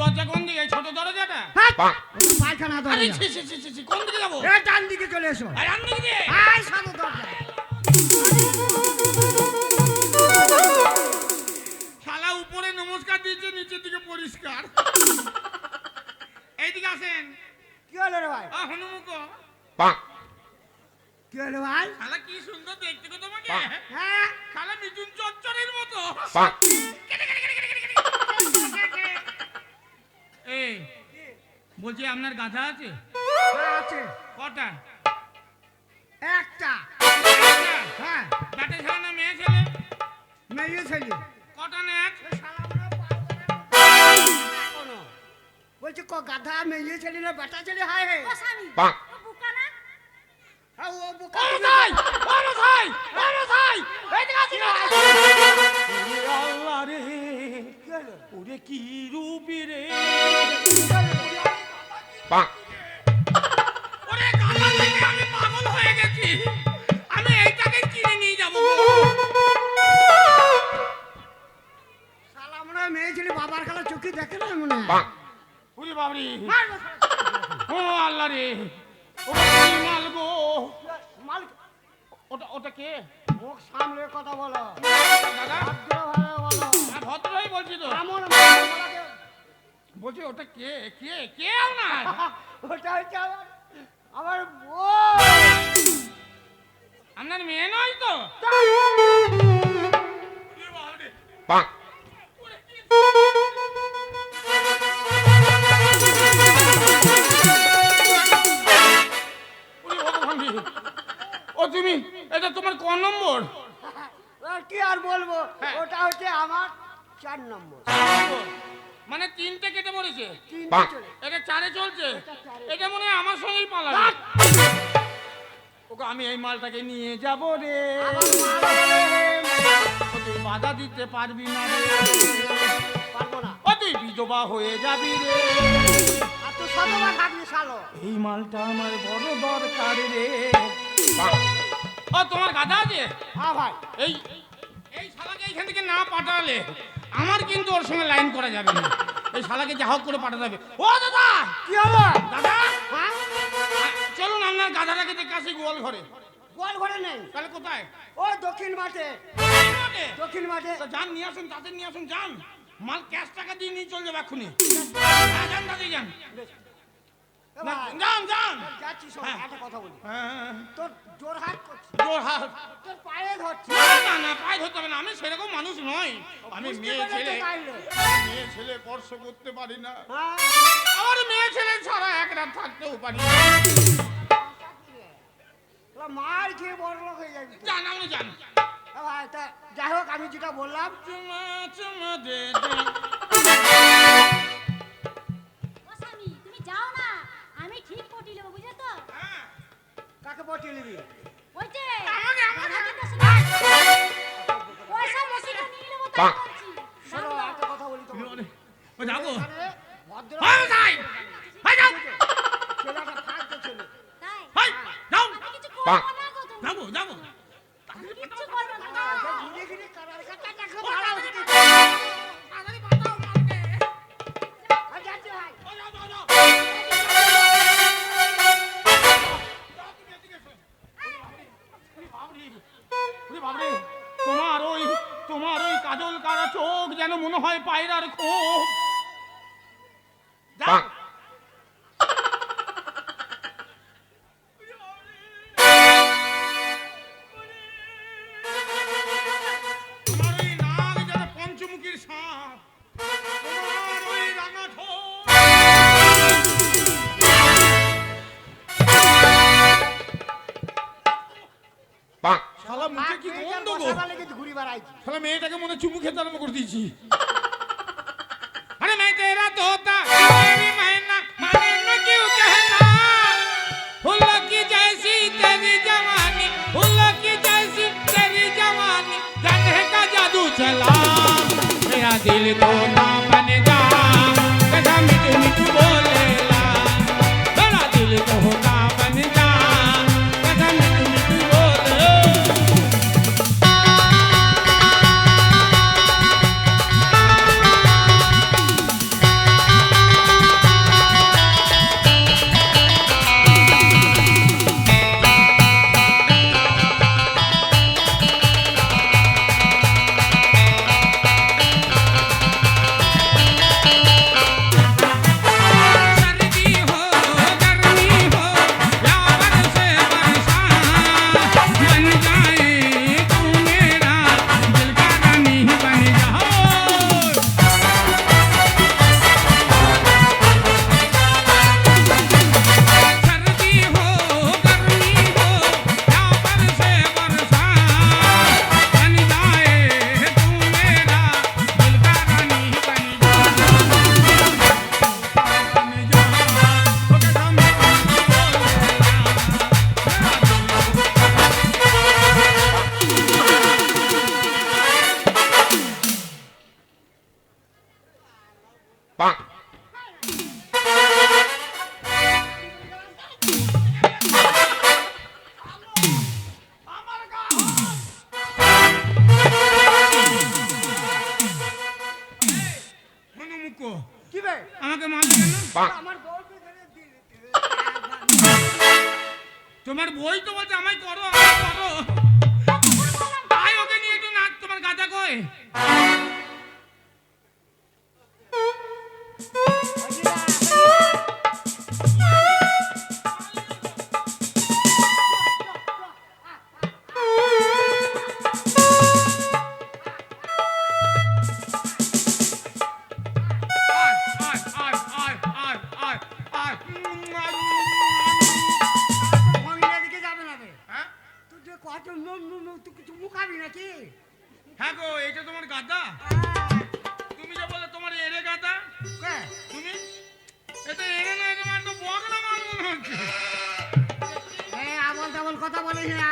দরজা কোন দিকে? ছোট দরজাটা? পায়খানা আরে দরজা। ছি ছি ছি ছি ছি, কোন দিকে যাবো? এই ডান দিকে চলে এসো। আরে ডান দিকে দিয়ে। আয় সামনে দরজা। শালা উপরে নমস্কার দিয়েছে, নিচের দিকে পরিষ্কার। এইদিকে আসেন। কি হলো রে ভাই? হনুমুখ। কি হলো ভাই? শালা কি সুন্দর দেখতে গো তোমাকে। হ্যাঁ শালা মিঠুন চচ্চড়ের মতো। এই বলছি আপনার গাধা আছে? হ্যাঁ, আছে কটা? একটা। হ্যাঁ ব্যাটে ছেলে না মেয়ে ছেলে? মেয়ে ছেলে। কটা নেট? বলছি গাধা মেয়ে ছেলে না বেটা ছেলে? হায় হে ও স্বামী ও বুকা না? হ্যাঁ ও বোকা। আল্লাহ রে, ওরে কি রূপী রে। ওরে গাধা দেখে আমি পাগল হয়ে গেছি। আমি এইটাকে কিনে নিয়ে যাবো। শালা মনে হয় মেয়ে ছেলে বাবার খেলা চোখে দেখে না মনে হয়। ওরে বাবরি, ও আল্লাহ রে, ওটা কি মাল গো? মাল ওটা কে? মুখ সামলে কথা বলো দাদা ভদ্রভাবে বলো। ভদ্র হয়ে বলছি তো। এমন বলাকে বলছি ওটা কে কে কে আপনার? ওটা হচ্ছে আমার বউ। আপনার মেয়ে নয় তো? ও তুমি, এটা তোমার ক নম্বর? কি আর বলবো, হ্যাঁ। ওটা হচ্ছে আমার 4 নম্বর। মানে 3টে কেটে মরেছে, 3 চলে। এটা 4-এ চলছে। এটা মনে হয় আমার সঙ্গেই পালাবে। ওকে আমি এই মালটাকে নিয়ে যাব রে। আমার মা বলে, ও তুই বাধা দিতে পারবি না রে। পারবো না। ও তুই বিধবা হয়ে যাবি রে। আর তুই শতবার থাকবি শালো। এই মালটা আমার বড় দরকার রে। ও তোমার গাধা আছে? হ্যাঁ ভাই। এই এই শালাকে এইখান থেকে না পাঠালে আমার কিন্তু ওর সঙ্গে লাইন করা যাবে না। এই শালাকে যা হোক করে পাঠাতে হবে। ও দাদা, কি হলো? দাদা হ্যাঁ? চলুন আপনার গাধাটাকে দেখে আসি গোয়াল ঘরে। গোয়াল ঘরে নেই, তাহলে কোথায়? ও দক্ষিণ মাঠে। দক্ষিণ মাঠে। তো যান নিয়ে আসুন, তাদের নিয়ে আসুন, যান। মাল ক্যাশ টাকা দিয়ে নিয়ে চলে যাবে এক্ষুনি। হ্যাঁ যান দাদি যান। এ ভাই, যান যান। যাচ্ছি শোন, হ্যাঁ। একটা কথা বলি। হ্যাঁ, তোর জোর হাত করছি, জোর হাত। তোর পায়ে ধরছি। না না পায়ে ধরতে হবে না, আমি সেরকম মানুষ নই। আমি বুঝতে মেয়ে পেরেছো ছেলে, তাইলে? মেয়ে ছেলে স্পর্শ করতে পারি না। হ্যাঁ? আমার মেয়ে ছেলে ছাড়া এক রাত থাকতেও পারি না। তোরা মার খেয়ে বড় লোক হয়ে যাবি তুই। যান আপনি যান। এ ভাই, তা যাই হোক, আমি যেটা বললাম, চুমা চুমা দে দে। ও স্বামী তুমি যাও না, আমি ঠিক পটি নেবো বুঝলে তো? কাকে পটিয়ে নিবি? ওই যে আমাকে। পয়সা মশিটা নিয়ে নেবো তাই বলছি। শোনো, যাও না। একটা কথা বলি তোমাকে। ও যাবো। এখানে ভদ্র হয় যাই। হয় যাও। ছেলেটা ফাঁকতে ছেলে। তাই হয় যাও। আমি কিছু করবো না গো তুমি। যাবো যাবো। আমি কিচ্ছু করবো না গো। ঘুরে ঘুরে কারার কাটা টাকা ও, ভাড়া তাড়াতাড়ি হচ্ছে। তাড়াতাড়ি পাঠাও মালকে। আর যাচ্ছি ভাই। ও যাও যাও যাও। বাবরে, তোমার ওই কাজল কারা চোখ যেন মনে হয় পায়রার খোপ। যাও। তোমার ওই নাক যেন পঞ্চমুখীর সাপ, তোমার ওই রাঙা ঠোঁট। শালা মুখে কি গন্ধ গো? ঘুরি বেড়াইছি। শালা মেয়েটাকে মনে চুমু খেতে আরম্ভ করে দিয়েছি। अरे मैं तेरा तोता तेरी मैना माने न क्यों कहना, फूलों की जैसी तेरी जवानी, फूलों की जैसी तेरी जवानी, जाने का जादू चला मेरा दिल तो ना बन जा, कदा मिठू मिठू बोलेला मेरा दिल तो ना बन जा, कदा मिठू मिठू बोले। আমার বউকে ধরে দিলে তোমার বই তো বলছে আমায় করো আমায় করো, তাই ওকে নিয়ে একটু নাচ। তোমার গাদা কই? মহিলা দিকে যাবে না রে। হ্যাঁ তুই যে কত তুই কিছু মুখাবি নাকি? হ্যাঁ গো, এইটা তোমার গাদা? তুমি যে বলে তোমার এরে গাদা, কে? তুমি এটা এরে না, তোমার তো বগলা মাল মনে হচ্ছে। আবল তাবল কথা বলিস না।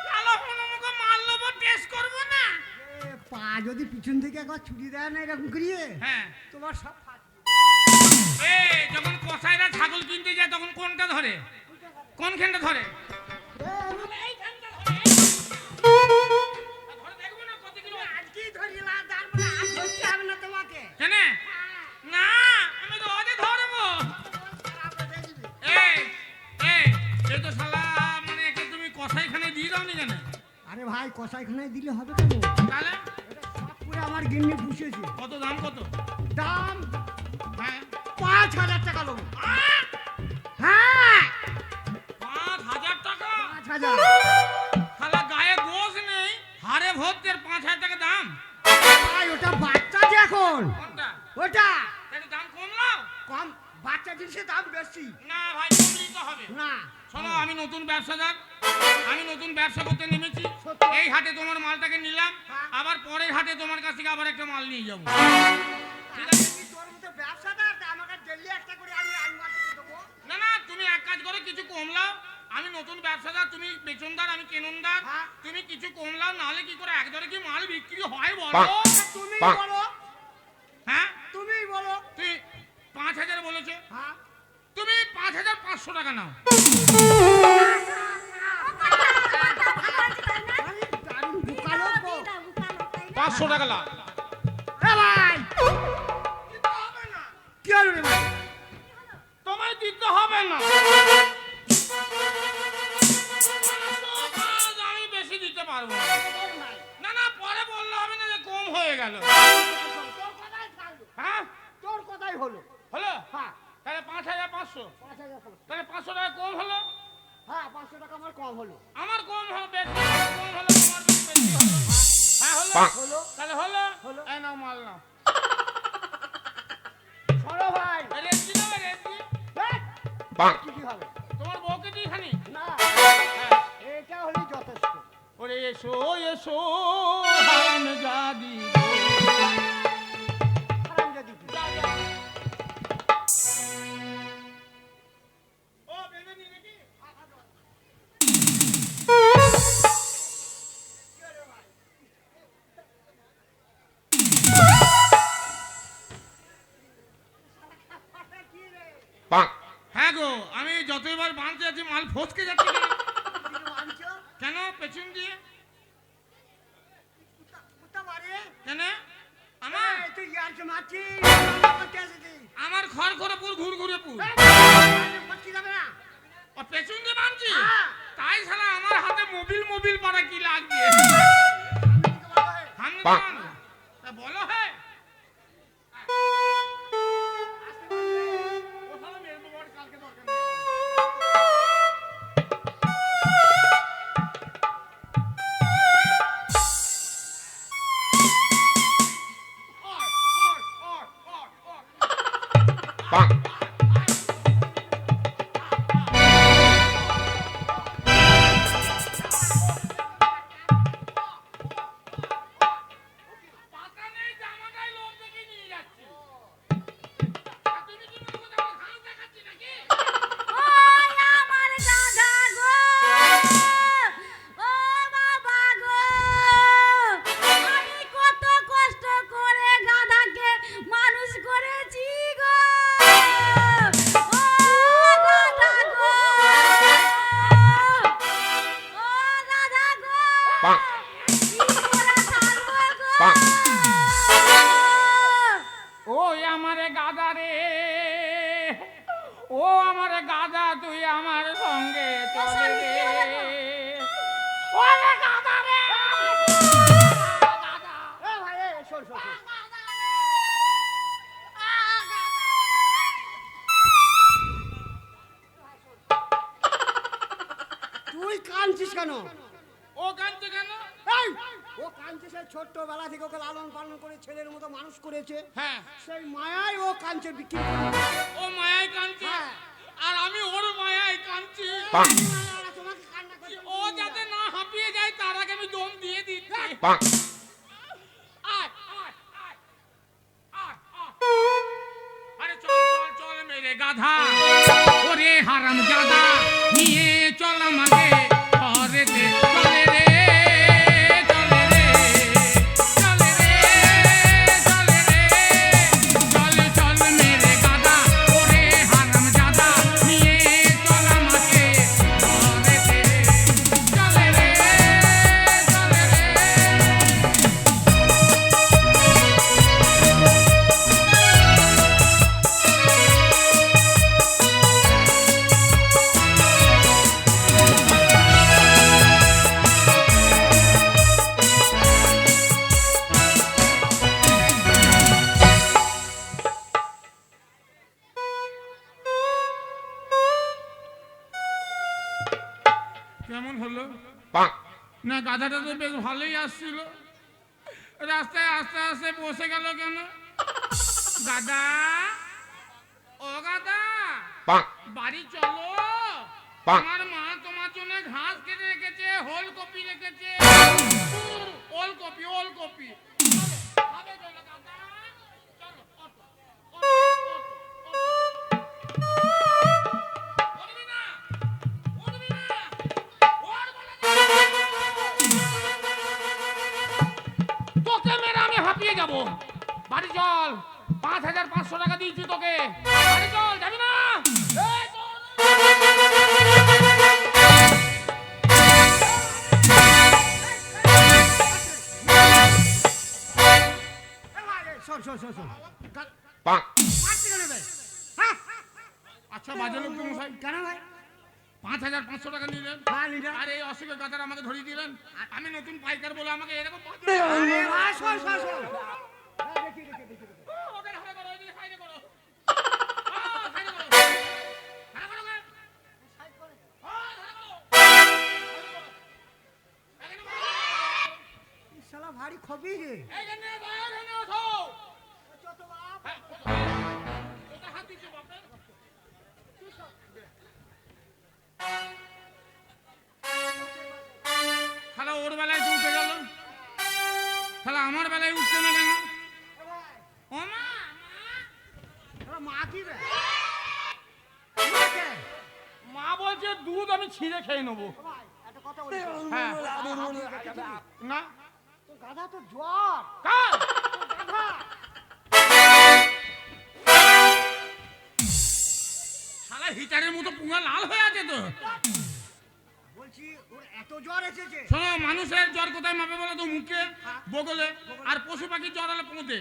কালো হলো মুখে মাল নেবো, টেস্ট করবো না। পা যদি পিছন থেকে একবার ছুটি দেয় না এরকম করিয়ে, হ্যাঁ, তোমার সব ফাটবে। এই যখন কসাইরা ছাগল কিনতে যায় তখন কোনটা ধরে? কোনখানটা ধরে? এইখানটা ধরে। ধরে দেখবো না কত কিলো। আজকেই ধরিলা, তারপরে আর ধরতে হবে না তোমাকে। কেন? না, আমি তো ওদের ধরবো। তারপরে দেখবি। এই এই এই তো শালা, মানে একে তুমি কসাইখানে দিয়ে দাও নি কেন? আরে ভাই কসাইখানায় দিলে হবে কেন? তাহলে এটা সব করে আমার গিন্নি পুষেছে। কত দাম কত? দাম হ্যাঁ 5,000 টাকা লোক। হ্যাঁ 5,000 টাকা? 5,000। শালা গায়ে গোশ নেই, হাড়ে ভর্তির 5,000 টাকা দাম। ভাই ওটা বাচ্চা যে এখন, কোনটা? ওটা তাহলে দাম কমলাও? কম, বাচ্চা জিনিসের দাম বেশি না ভাই, কমলেই তো হবে। না। শোনো, আমি নতুন ব্যবসাদার, আমি নতুন ব্যবসা করতে নেমেছি। সত্যি? এই হাটে তোমার মালটাকে নিলাম, হ্যাঁ। আবার পরের হাটে তোমার কাছ থেকে আবার একটা মাল নিয়ে যাবো। ঠিক আমি আছে? কি তোর মতো ব্যবসাদার? তা আমাকে ডেলি একটা করে আমি বাচ্চাকে দেবো। না না, তুমি এক কাজ করো, কিছু কমলাও। আমি নতুন ব্যবসাদার, তুমি বেচনদার, আমি কেননদার। হ্যাঁ। তুমি কিছু কমলাও, নাহলে কি করে একদরে কি মাল বিক্রি হয় বলো? তুমি বলো, হ্যাঁ, তুমি বলো। তুই 5,000 বলেছো, হ্যাঁ তুমি 5,500 টাকা নাও। দারুণ বোকা লোক গো। 500 টাকা লাও। এ ভাই কি হলো রে ভাই? তোমায় দিতে হবে না। আমি বেশি দিতে পারবো না। না না, পরে বললে হবে না যে কম হয়ে গেল। তোর কথাই থাকলো। হ্যাঁ, তোর কথাই হলো। হলো? হ্যাঁ তাহলে 5,500। 5,000 টাকা। তাহলে 500 টাকা কম হলো। হ্যাঁ 500 টাকা আমার কম হলো। আমার কম হলো, বেশি কম হলো, তোমার বেশি হলো। হ্যাঁ হলো? হলো। তাহলে হলো? হলো। এই নাও মাল নাও। শোনো ভাই, রেডি দেবে, রেডি। কি হবে? তোমার বউকে দিই খানি। না হ্যাঁ। এটা হলেই যথেষ্ট। ওরে এসো এসো হারামজাদি। হারামজাদি কি? যা, যা। ও বেঁধে নি নাকি? কি রে? হ্যাঁ গো, আমি যতবার বাঁধতে যাচ্ছি মাল ফসকে যাচ্ছে কেন? কিছু আনছো? কেন পেছন দিয়ে? কোথা মারে? কেন? আমার এই তুই ইয়ারকে মারছিস? করতে আসিস? আমার খড় করে পুর ঘুর ঘুরে পুর। ফটকি যাবে না? ও পেছন দিয়ে বাঁধছি? হ্যাঁ। তাই শালা আমার হাতে মোবিল পাড়া কি লাগবে? আমি তোকে বলবো, এই, সামনে দাঁড়ানো। তা বলো হ্যাঁ। আসতে বলবে। ও শালা মেরে দেবো, আর কালকে দরকার নেই। ওরা ছাড়বো গো। ওই আমারে গাদা রে, ও আমারে গাদা, তুই আমার সঙ্গে চলে রে। ওরে গাদা রে, গাদা। এ ভাই, এ, শোন, শোন, শোন। তুই কাঁদছিস কেন? ও কাঁদছে কেন? এই, ও কাঁদছে, সেই ছোট্টবেলা থেকে ওকে লালন পালন করে ছেলের মতো মানুষ করেছে। হ্যাঁ, সেই মায়ায় ও কাঁদছে বিক্রি করে। ও মায়ায় কাঁদছে, হ্যাঁ। আর আমি ওর মায়ায় কাঁদছি। মায়ারা তোমাকে কান্না করতে ও যাতে না হাঁপিয়ে যায় তার আগে আমি দম দিয়ে দিচ্ছি। আয়, আয়, আয়, আয়, আয়। আরে চল চল চল মেরে গাধা, ওরে হারাম জাদা, নিয়ে চল আমাকে ঘরেতে, চলে রে, চলে রে, চলে রে, চলে রে, চল চল মেরে গাধা, ওরে হারাম জাদা, নিয়ে চল আমাকে ঘরেতে, চলে রে, চলে রে। কেমন হলো? না গাধাটা তো বেশ ভালোই আসছিল, রাস্তায় আস্তে আস্তে বসে গেল কেন? গাদা, ও গাদা, বাড়ি চলো, আমার মা তোমার জন্য ঘাস কেটে রেখেছে, ওলকপি রেখেছে, ওলকপি, ওলকপি। খাবে চলো গাদা, চলো, অটো, অটো, অটো, অটো। উঠবি না, উঠবি না, ওর বলে দে। তোকে মেরে আমি হাঁপিয়ে যাব। বাড়ি চল, 5,500 টাকা দিয়েছি তোকে, বাড়ি চল, যাবি না? এই চল। এ ভাই, এ, শোন, শোন, শোন, শোন। মারতে কেন বে? হ্যাঁ? আচ্ছা বাজে লোক তো মশাই, কেন ভাই? 5,500 টাকা নিলেন, হ্যাঁ, লিডার। আর এই অসুখের গাদার আমাকে ধরিয়ে দিলেন। আমি নতুন পাইকার বলে আমাকে এরকম আরে ভাই, শোন, শোন, শোন। হ্যাঁ, দেখি, দেখি, দেখি, দেখি। ওকে ধরে করো, ওইদিকে সাইডে করো। সাইডে করো। ধরে করো গে। ধরে করো। এখানে করো। এই শালা ভারী খবি রে। এইখানে দাও, এখানে ওঠো। ছোট বাপ। হ্যাঁ, ওটা হাত দিচ্ছি বাপরে। শালা ওর বেলায় তো উঠে গেল, শালা আমার বেলায় উঠছে না কেন? ও মা, তোরা মা কি বে? মাকে? মা বলছে দুধ আমি ছিঁড়ে খেয়ে নেবো। ভাই, একটা কথা বলি। হ্যাঁ, না তোর গাধা তো জ্বর। কার? তোর গাধা। শালা হিটারের মতো পুঙ্গা লাল হয়ে আছে তো। বলছি ওর এত জ্বর এসেছে। শোনো, মানুষের জ্বর কোথায় মাপে বলো তো? মুখে, বগলে, আর পশু পাখির জ্বর হলে পোঁতে।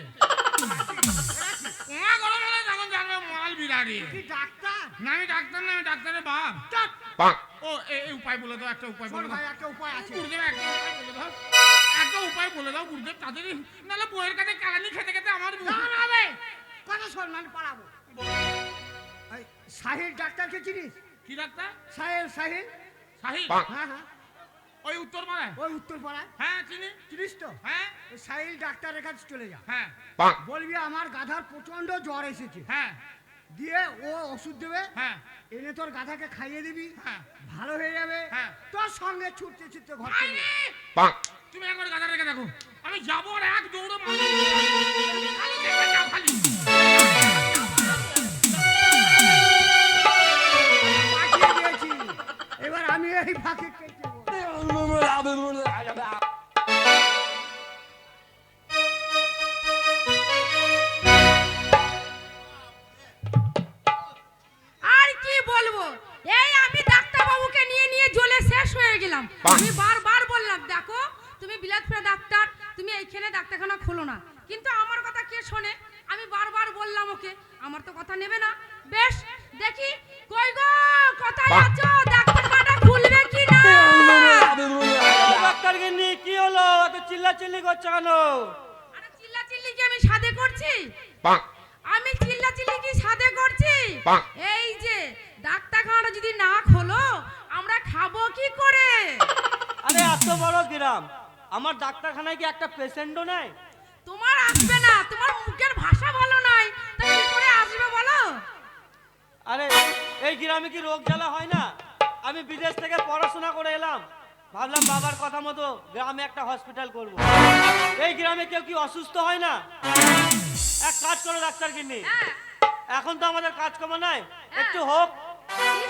পোঙা গরম হলে তখন জানবে মাল বিরাড়ি। কি ডাক্তার? না আমি ডাক্তার না, আমি ডাক্তারের বাপ। চাপ। ও এই উপায় বলে দাও, একটা উপায় শোন বলে দাও ভাই, একটা উপায় আছে। গুরুদেব, একটা উপায় বলে দাও, একটা উপায় বলে দাও গুরুদেব, তাড়াতাড়ি, নাহলে বইয়ের কাছে কালানি খেতে খেতে আমার দাঁড়াবে। কথা শোন, মানে পালাবো। এই সাহিল ডাক্তারকে চিনিস? কি ডাক্তার? সাহিল, সাহিল। সাহিল? হ্যাঁ, হ্যাঁ। ওই উত্তর পাড়ায়? ওই উত্তর পাড়ায়। হ্যাঁ চিনি। চিনিস তো? হ্যাঁ ওই সাহিল ডাক্তারের কাছে চলে যা। হ্যাঁ বলবি আমার গাধার প্রচন্ড জ্বর এসেছে। হ্যাঁ দিয়ে ও ওষুধ দেবে, হ্যাঁ এনে তোর গাধাকে খাইয়ে দিবি, হ্যাঁ। ভালো হয়ে যাবে। হ্যাঁ। তোর সঙ্গে ছুটতে ছুটতে ঘর চলে আইনে! যাবে। তুমি একবার গাদা রেখে দেখো, আমি যাবো আর এক দৌড়ে মারবো। তুমি খালি দেখে যাও খালি। পাঠিয়ে দিয়েছি, এবার আমি এই ফাঁকে কেটে দেবো। আর কি বলবো, এই আমি ডাক্তার বাবুকে নিয়ে নিয়ে জ্বলে শেষ হয়ে গেলাম। আমি বারবার বললাম দেখো তুমি বিলাত ফেরা ডাক্তার, তুমি এইখানে ডাক্তারখানা খোলো না। কিন্তু আমার কথা কে শোনে? আমি বারবার বললাম ওকে, আমার তো কথা নেবে না। বেশ দেখি, কই গো কোথায় আছো? ডাক্তারখানাটা খুলবে কি না? ডাক্তারকে নিয়ে কি হলো? এত চিল্লাচিল্লি করছো কেন? আরে চিল্লাচিল্লি কি আমি সাধে করছি? আমি চিল্লাচিল্লি কি সাধে করছি? এই যে ডাক্তারখানাটা যদি না খোলো আমরা খাবো কি করে? আরে এত বড় গ্রাম, আমার ডাক্তারখানায় কি একটা পেশেন্টও নাই? তোমার আসবে না, তোমার মুখের ভাষা ভালো নাই, তা কি করে আসবে বলো? আরে এই গ্রামে কি রোগ জ্বালা হয় না? আমি বিদেশ থেকে পড়াশোনা করে এলাম, ভাবলাম বাবার কথা মতো গ্রামে একটা হসপিটাল করব। এই গ্রামে কেউ কি অসুস্থ হয় না? এক কাজ করো ডাক্তারকে নিয়ে, হ্যাঁ, এখন তো আমাদের কাজকর্ম নাই, একটু হোক। কি